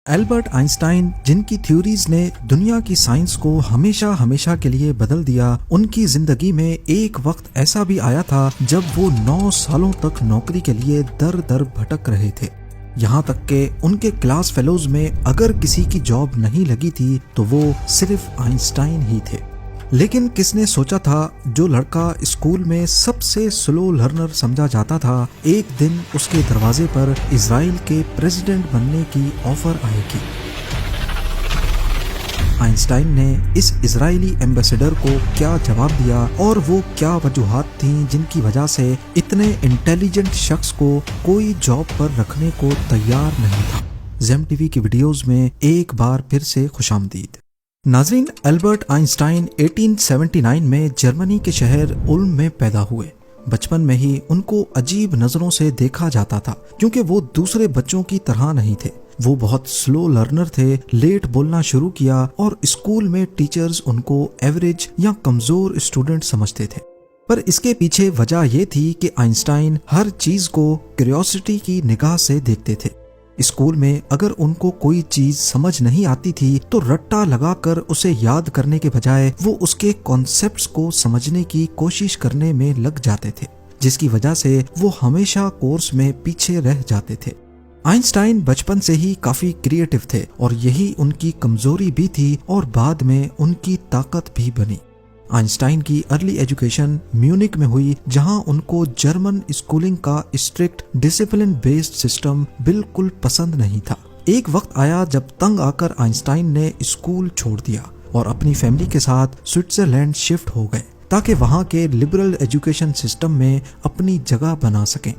Albert Einstein, जिनकी theories ने दुनिया की साइंस को हमेशा हमेशा के लिए बदल दिया, उनकी जिंदगी में एक वक्त ऐसा भी आया था जब वो 9 सालों तक नौकरी के लिए दर दर भटक रहे थे। यहाँ तक के उनके क्लास फेलोज में अगर किसी की जॉब नहीं लगी थी तो वो सिर्फ आइंस्टाइन ही थे। लेकिन किसने सोचा था जो लड़का स्कूल में सबसे स्लो लर्नर समझा जाता था, एक दिन उसके दरवाजे पर इजराइल के प्रेसिडेंट बनने की ऑफर आएगी। आइंस्टाइन ने इस इजरायली एम्बेसडर को क्या जवाब दिया और वो क्या वजूहात थीं जिनकी वजह से इतने इंटेलिजेंट शख्स को कोई जॉब पर रखने को तैयार नहीं था। जेम टीवी की वीडियोस में एक बार फिर से खुशामदीद। नाज़रीन, एल्बर्ट आइंस्टाइन 1879 में जर्मनी के शहर उल्म में पैदा हुए। बचपन में ही उनको अजीब नजरों से देखा जाता था क्योंकि वो दूसरे बच्चों की तरह नहीं थे। वो बहुत स्लो लर्नर थे, लेट बोलना शुरू किया और स्कूल में टीचर्स उनको एवरेज या कमजोर स्टूडेंट समझते थे। पर इसके पीछे वजह ये थी कि आइंस्टाइन हर चीज को क्यूरियोसिटी की निगाह से देखते थे। स्कूल में अगर उनको कोई चीज समझ नहीं आती थी तो रट्टा लगाकर उसे याद करने के बजाय वो उसके कॉन्सेप्ट्स को समझने की कोशिश करने में लग जाते थे, जिसकी वजह से वो हमेशा कोर्स में पीछे रह जाते थे। आइंस्टाइन बचपन से ही काफी क्रिएटिव थे और यही उनकी कमजोरी भी थी और बाद में उनकी ताकत भी बनी। आइंस्टाइन की अर्ली एजुकेशन म्यूनिक में हुई, जहां उनको जर्मन स्कूलिंग का स्ट्रिक्ट डिसिप्लिन बेस्ड सिस्टम बिल्कुल पसंद नहीं था। एक वक्त आया जब तंग आकर आइंस्टाइन ने स्कूल छोड़ दिया और अपनी फैमिली के साथ स्विट्जरलैंड शिफ्ट हो गए ताकि वहां के लिबरल एजुकेशन सिस्टम में अपनी जगह बना सकें।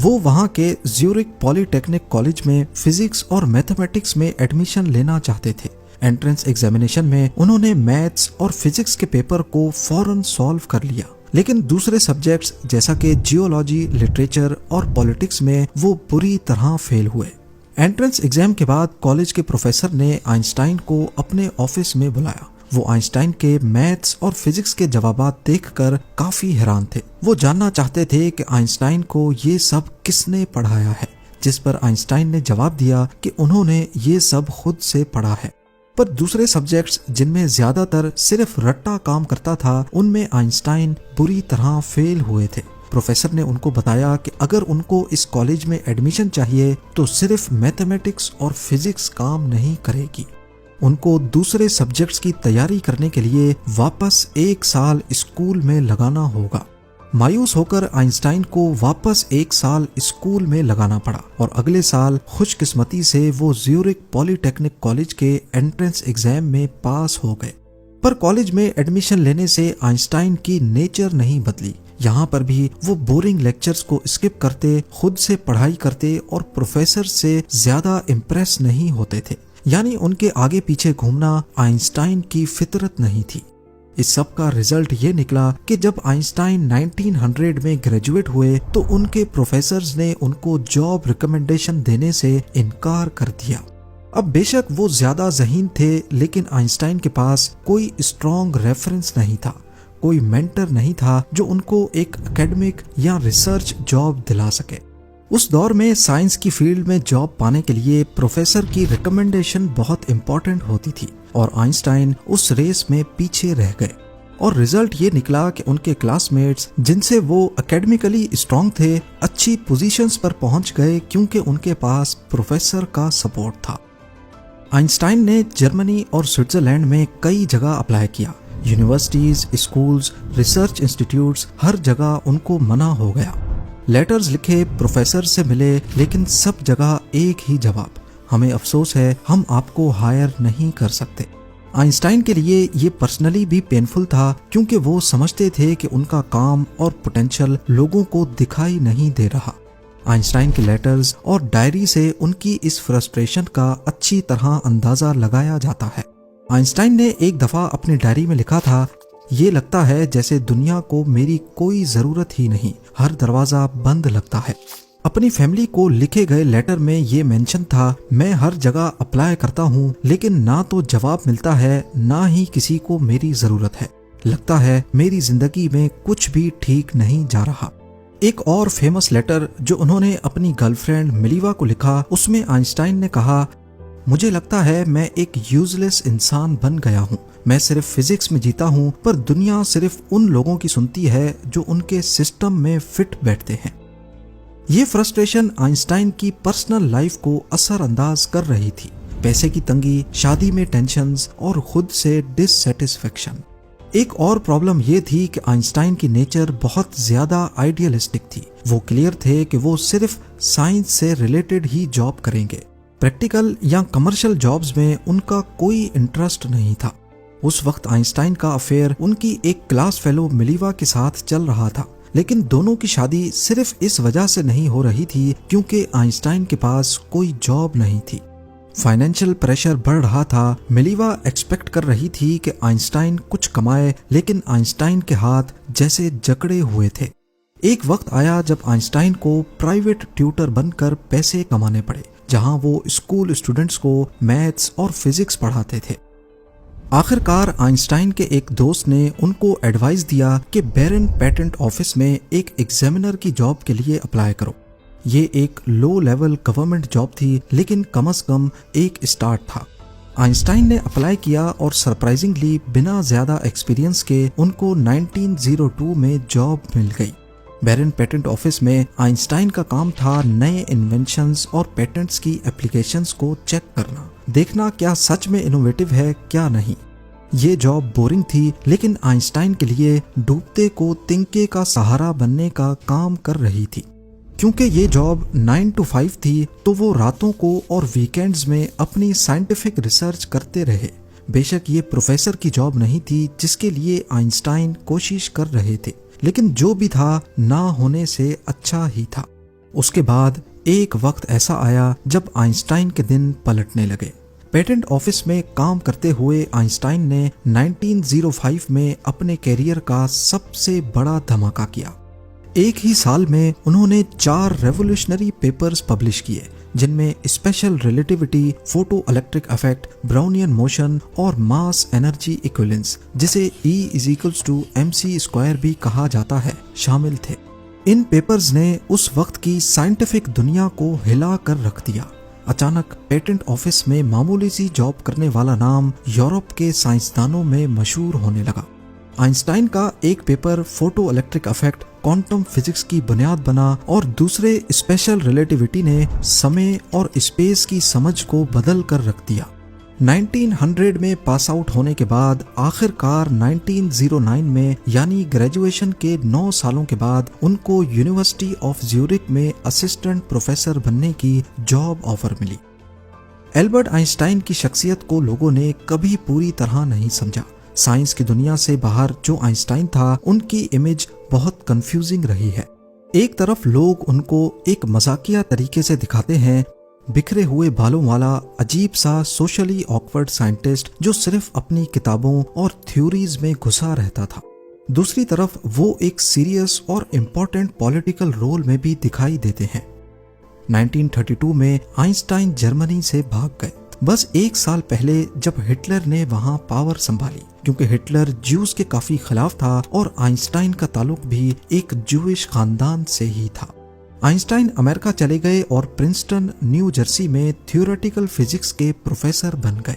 वो वहां के ज्यूरिक पॉलिटेक्निक कॉलेज में फिजिक्स और मैथमेटिक्स में एडमिशन लेना चाहते थे। एंट्रेंस एग्जामिनेशन में उन्होंने मैथ्स और फिजिक्स के पेपर को फौरन सॉल्व कर लिया, लेकिन दूसरे सब्जेक्ट्स जैसा कि जियोलॉजी, लिटरेचर और पॉलिटिक्स में वो बुरी तरह फेल हुए। एंट्रेंस एग्जाम के बाद कॉलेज के प्रोफेसर ने आइंस्टाइन को अपने ऑफिस में बुलाया। वो आइंस्टाइन के मैथ्स और फिजिक्स के जवाबात देखकर काफी हैरान थे। वो जानना चाहते थे कि आइंस्टाइन को ये सब किसने पढ़ाया है, जिस पर आइंस्टाइन ने जवाब दिया कि उन्होंने ये सब खुद से पढ़ा है। पर दूसरे सब्जेक्ट्स जिनमें ज्यादातर सिर्फ रट्टा काम करता था, उनमें आइंस्टाइन बुरी तरह फेल हुए थे। प्रोफेसर ने उनको बताया कि अगर उनको इस कॉलेज में एडमिशन चाहिए तो सिर्फ मैथमेटिक्स और फिजिक्स काम नहीं करेगी। उनको दूसरे सब्जेक्ट्स की तैयारी करने के लिए वापस 1 साल स्कूल में लगाना होगा। मायूस होकर आइंस्टाइन को वापस 1 साल स्कूल में लगाना पड़ा और अगले साल खुशकिस्मती से वो ज्यूरिक पॉलिटेक्निक कॉलेज के एंट्रेंस एग्जाम में पास हो गए। पर कॉलेज में एडमिशन लेने से आइंस्टाइन की नेचर नहीं बदली। यहाँ पर भी वो बोरिंग लेक्चर्स को स्किप करते, खुद से पढ़ाई करते और प्रोफेसर से ज्यादा इम्प्रेस नहीं होते थे। यानी उनके आगे पीछे घूमना आइंस्टाइन की फितरत नहीं थी। इस सब का रिजल्ट ये निकला कि जब आइंस्टाइन 1900 में ग्रेजुएट हुए तो उनके प्रोफेसर्स ने उनको जॉब रिकमेंडेशन देने से इनकार कर दिया। अब बेशक वो ज्यादा ज़हीन थे, लेकिन आइंस्टाइन के पास कोई स्ट्रॉन्ग रेफरेंस नहीं था, कोई मेंटर नहीं था जो उनको एक एकेडमिक या रिसर्च जॉब दिला सके। उस दौर में साइंस की फील्ड में जॉब पाने के लिए प्रोफेसर की रिकमेंडेशन बहुत इंपॉर्टेंट होती थी और आइंस्टाइन उस रेस में पीछे रह गए और रिजल्ट ये निकला कि उनके क्लासमेट्स जिनसे वो एकेडमिकली स्ट्रांग थे, अच्छी पोजीशंस पर पहुंच गए क्योंकि उनके पास प्रोफेसर का सपोर्ट था। आइंस्टाइन ने जर्मनी और स्विट्जरलैंड में कई जगह अप्लाई किया। यूनिवर्सिटीज, स्कूल्स, रिसर्च इंस्टीट्यूट्स, हर जगह उनको मना हो गया। लेटर्स लिखे, प्रोफेसर से मिले, लेकिन सब जगह एक ही जवाब, हमें अफसोस है, हम आपको हायर नहीं कर सकते। आइंस्टाइन के लिए ये पर्सनली भी पेनफुल था क्योंकि वो समझते थे कि उनका काम और पोटेंशियल लोगों को दिखाई नहीं दे रहा। आइंस्टाइन के लेटर्स और डायरी से उनकी इस फ्रस्ट्रेशन का अच्छी तरह अंदाजा लगाया जाता है। आइंस्टाइन ने एक दफा अपनी डायरी में लिखा था, ये लगता है जैसे दुनिया को मेरी कोई जरूरत ही नहीं, हर दरवाजा बंद लगता है। अपनी फैमिली को लिखे गए लेटर में ये मेंशन था, मैं हर जगह अप्लाई करता हूँ लेकिन ना तो जवाब मिलता है, ना ही किसी को मेरी जरूरत है। लगता है मेरी जिंदगी में कुछ भी ठीक नहीं जा रहा। एक और फेमस लेटर जो उन्होंने अपनी गर्लफ्रेंड मिलीवा को लिखा, उसमें आइंस्टाइन ने कहा, मुझे लगता है मैं एक यूजलेस इंसान बन गया हूँ। मैं सिर्फ फिजिक्स में जीता हूँ, पर दुनिया सिर्फ उन लोगों की सुनती है जो उनके सिस्टम में फिट बैठते हैं। ये फ्रस्ट्रेशन आइंस्टाइन की पर्सनल लाइफ को असरअंदाज कर रही थी। पैसे की तंगी, शादी में टेंशन्स और खुद से डिससैटिस्फैक्शन। एक और प्रॉब्लम ये थी कि आइंस्टाइन की नेचर बहुत ज्यादा आइडियलिस्टिक थी। वो क्लियर थे कि वो सिर्फ साइंस से रिलेटेड ही जॉब करेंगे। प्रैक्टिकल या कमर्शियल जॉब्स में उनका कोई इंटरेस्ट नहीं था। उस वक्त आइंस्टाइन का अफेयर उनकी एक क्लास फेलो मिलीवा के साथ चल रहा था, लेकिन दोनों की शादी सिर्फ इस वजह से नहीं हो रही थी क्योंकि आइंस्टाइन के पास कोई जॉब नहीं थी। फाइनेंशियल प्रेशर बढ़ रहा था। मिलीवा एक्सपेक्ट कर रही थी कि आइंस्टाइन कुछ कमाए, लेकिन आइंस्टाइन के हाथ जैसे जकड़े हुए थे। एक वक्त आया जब आइंस्टाइन को प्राइवेट ट्यूटर बनकर पैसे कमाने पड़े, जहां वो स्कूल स्टूडेंट्स को मैथ्स और फिजिक्स पढ़ाते थे। आखिरकार आइंस्टाइन के एक दोस्त ने उनको एडवाइस दिया कि बैरन पेटेंट ऑफिस में एक एग्जामिनर की जॉब के लिए अप्लाई करो। ये एक लो लेवल गवर्नमेंट जॉब थी, लेकिन कम से कम एक स्टार्ट था। आइंस्टाइन ने अप्लाई किया और सरप्राइजिंगली बिना ज्यादा एक्सपीरियंस के उनको 1902 में जॉब मिल गई। बैरन पेटेंट ऑफिस में आइंस्टाइन का काम था नए इन्वेंशंस और पेटेंट्स की एप्लीकेशंस को चेक करना, देखना क्या सच में इनोवेटिव है क्या नहीं। ये जॉब बोरिंग थी, लेकिन आइंस्टाइन के लिए डूबते को तिनके का सहारा बनने का काम कर रही थी। क्योंकि ये जॉब 9 to 5 थी, तो वो रातों को और वीकेंड्स में अपनी साइंटिफिक रिसर्च करते रहे। बेशक ये प्रोफेसर की जॉब नहीं थी जिसके लिए आइंस्टाइन कोशिश कर रहे थे, लेकिन जो भी था ना होने से अच्छा ही था। उसके बाद एक वक्त ऐसा आया जब आइंस्टाइन के दिन पलटने लगे। पेटेंट ऑफिस में काम करते हुए आइंस्टाइन ने 1905 में अपने कैरियर का सबसे बड़ा धमाका किया। एक ही साल में उन्होंने 4 रेवोल्यूशनरी पेपर्स पब्लिश किए, जिनमें special relativity, photo electric effect, Brownian motion और मास एनर्जी इक्विवेलेंस, जिसे E=mc² भी कहा जाता है, शामिल थे। इन पेपर्स ने उस वक्त की साइंटिफिक दुनिया को हिला कर रख दिया। अचानक पेटेंट ऑफिस में मामूली सी जॉब करने वाला नाम यूरोप के साइंसदानों में मशहूर होने लगा। आइंस्टाइन का एक paper photo electric effect quantum physics की बुनियाद बना और दूसरे स्पेशल रिलेटिविटी ने समय और स्पेस की समझ को बदल कर रख दिया। 1900 में पास आउट होने के बाद आखिरकार 1909 में यानी ग्रेजुएशन के 9 सालों के बाद उनको यूनिवर्सिटी ऑफ ज्यूरिख में असिस्टेंट प्रोफेसर बनने की जॉब ऑफर मिली। एल्बर्ट आइंस्टाइन की शख्सियत को लोगों ने कभी पूरी तरह नहीं समझा। साइंस की दुनिया से बाहर जो आइंस्टाइन था, उनकी इमेज बहुत कंफ्यूजिंग रही है। एक तरफ लोग उनको एक मजाकिया तरीके से दिखाते हैं, बिखरे हुए बालों वाला अजीब सा सोशली ऑकवर्ड साइंटिस्ट जो सिर्फ अपनी किताबों और थ्योरीज में घुसा रहता था। दूसरी तरफ वो एक सीरियस और इम्पोर्टेंट पॉलिटिकल रोल में भी दिखाई देते हैं। 1932 में आइंस्टाइन जर्मनी से भाग गए, बस एक साल पहले जब हिटलर ने वहां पावर संभाली, क्योंकि हिटलर ज्यूज के काफी खिलाफ था और आइंस्टाइन का ताल्लुक भी एक ज्यूइश खानदान से ही था। आइंस्टाइन अमेरिका चले गए और प्रिंसटन, न्यू जर्सी में थ्योरेटिकल फिजिक्स के प्रोफेसर बन गए।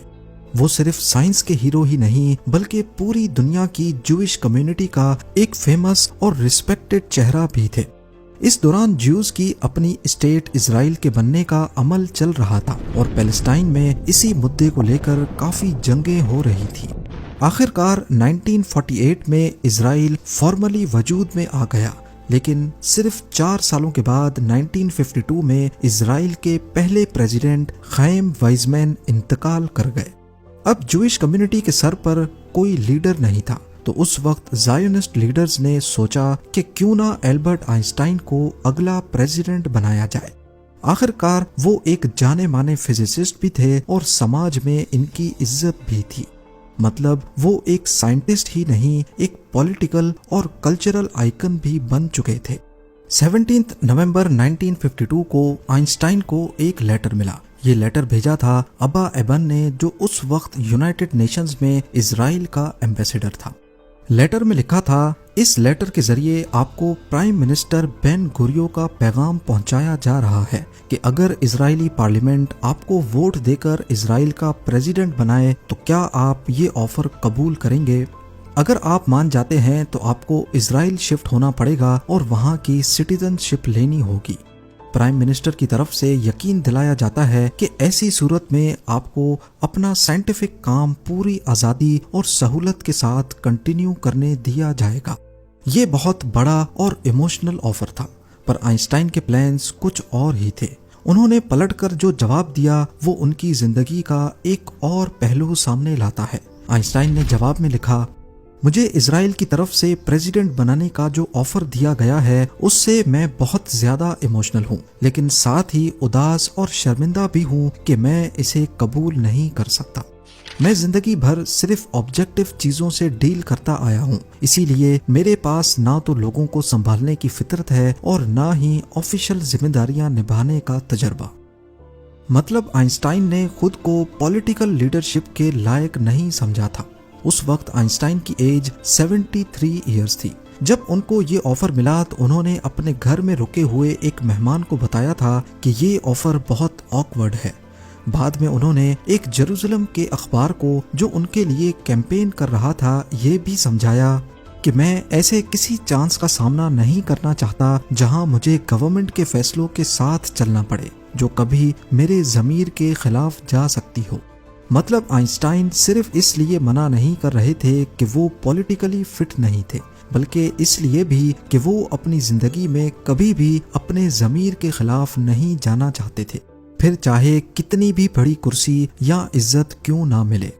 वो सिर्फ साइंस के हीरो ही नहीं, बल्कि पूरी दुनिया की ज्यूइश कम्युनिटी का एक फेमस और रिस्पेक्टेड चेहरा भी थे। इस दौरान ज्यूज की अपनी स्टेट इजराइल के बनने का अमल चल रहा था और पैलेस्टाइन में इसी मुद्दे को लेकर काफी जंगें हो रही थी। आखिरकार 1948 में इजराइल फॉर्मली वजूद में आ गया, लेकिन सिर्फ 4 सालों के बाद 1952 में इजराइल के पहले प्रेसिडेंट खैम वाइजमैन इंतकाल कर गए। अब ज्यूइश कम्युनिटी के सर पर कोई लीडर नहीं था, तो उस वक्त जायोनिस्ट लीडर्स ने सोचा कि क्यों ना एल्बर्ट आइंस्टाइन को अगला प्रेसिडेंट बनाया जाए। आखिरकार वो एक जाने माने फिजिसिस्ट भी थे और समाज में इनकी इज्जत भी थी। मतलब वो एक साइंटिस्ट ही नहीं, एक पॉलिटिकल और कल्चरल आइकन भी बन चुके थे। 17 नवंबर 1952 को आइंस्टाइन को एक लेटर मिला। ये लेटर भेजा था अब्बा एबन ने, जो उस वक्त यूनाइटेड नेशंस में इजराइल का एम्बेसडर था। लेटर में लिखा था, इस लेटर के जरिए आपको प्राइम मिनिस्टर बेन गुरियो का पैगाम पहुंचाया जा रहा है कि अगर इजरायली पार्लियामेंट आपको वोट देकर इजराइल का प्रेसिडेंट बनाए तो क्या आप ये ऑफर कबूल करेंगे। अगर आप मान जाते हैं तो आपको इजराइल शिफ्ट होना पड़ेगा और वहां की सिटीजनशिप लेनी होगी। प्राइम मिनिस्टर की तरफ से यकीन दिलाया जाता है कि ऐसी सूरत में आपको अपना साइंटिफिक काम पूरी आजादी और सहूलत के साथ कंटिन्यू करने दिया जाएगा। ये बहुत बड़ा और इमोशनल ऑफर था, पर आइंस्टाइन के प्लान्स कुछ और ही थे। उन्होंने पलटकर जो जवाब दिया वो उनकी जिंदगी का एक और पहलू सामने लाता है। आइंस्टाइन ने जवाब में लिखा, मुझे इजराइल की तरफ से प्रेसिडेंट बनाने का जो ऑफर दिया गया है उससे मैं बहुत ज्यादा इमोशनल हूँ, लेकिन साथ ही उदास और शर्मिंदा भी हूँ कि मैं इसे कबूल नहीं कर सकता। मैं जिंदगी भर सिर्फ ऑब्जेक्टिव चीजों से डील करता आया हूँ, इसीलिए मेरे पास ना तो लोगों को संभालने की फितरत है और ना ही ऑफिशियल जिम्मेदारियां निभाने का तजर्बा। मतलब आइंस्टाइन ने खुद को पॉलिटिकल लीडरशिप के लायक नहीं समझा था। उस वक्त आइंस्टाइन की एज 73 इयर्स थी। जब उनको ये ऑफर मिला तो उन्होंने अपने घर में रुके हुए एक मेहमान को बताया था कि ये ऑफर बहुत ऑकवर्ड है। बाद में उन्होंने एक जेरूसलम के अखबार को जो उनके लिए कैंपेन कर रहा था ये भी समझाया कि मैं ऐसे किसी चांस का सामना नहीं करना चाहता जहां मुझे गवर्नमेंट के फैसलों के साथ चलना पड़े जो कभी मेरे ज़मीर के खिलाफ जा सकती हो। मतलब आइंस्टाइन सिर्फ इसलिए मना नहीं कर रहे थे कि वो पॉलिटिकली फिट नहीं थे, बल्कि इसलिए भी कि वो अपनी जिंदगी में कभी भी अपने ज़मीर के खिलाफ नहीं जाना चाहते थे, फिर चाहे कितनी भी बड़ी कुर्सी या इज्जत क्यों ना मिले।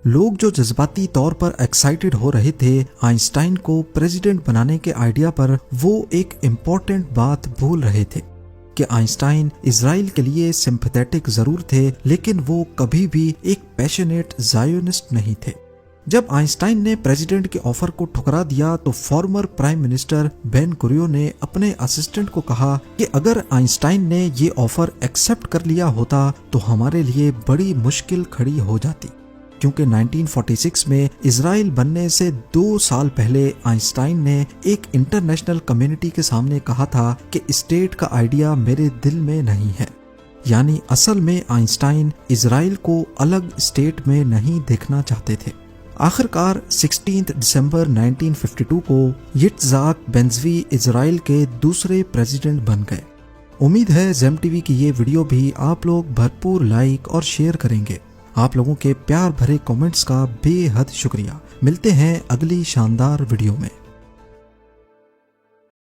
लोग जो जज्बाती तौर पर एक्साइटेड हो रहे थे आइंस्टाइन को प्रेसिडेंट बनाने के आइडिया पर, वो एक इम्पोर्टेंट बात भूल रहे थे कि आइंस्टाइन इजराइल के लिए सिंपैथेटिक जरूर थे, लेकिन वो कभी भी एक पैशनेट ज़ायोनिस्ट नहीं थे। जब आइंस्टाइन ने प्रेसिडेंट के ऑफर को ठुकरा दिया तो फॉर्मर प्राइम मिनिस्टर बेन गुरियो ने अपने असिस्टेंट को कहा कि अगर आइंस्टाइन ने ये ऑफर एक्सेप्ट कर लिया होता तो हमारे लिए बड़ी मुश्किल खड़ी हो जाती, क्योंकि 1946 में इजराइल बनने से 2 साल पहले आइंस्टाइन ने एक इंटरनेशनल कम्युनिटी के सामने कहा था कि स्टेट का आइडिया मेरे दिल में नहीं है। यानी असल में आइंस्टाइन इजराइल को अलग स्टेट में नहीं देखना चाहते थे। आखिरकार 16 दिसंबर 1952 को यित्ज़हाक बेंज़वी इजराइल के दूसरे प्रेसिडेंट बन गए। उम्मीद है ज़ेम टीवी की ये वीडियो भी आप लोग भरपूर लाइक और शेयर करेंगे। आप लोगों के प्यार भरे कमेंट्स का बेहद शुक्रिया। मिलते हैं अगली शानदार वीडियो में।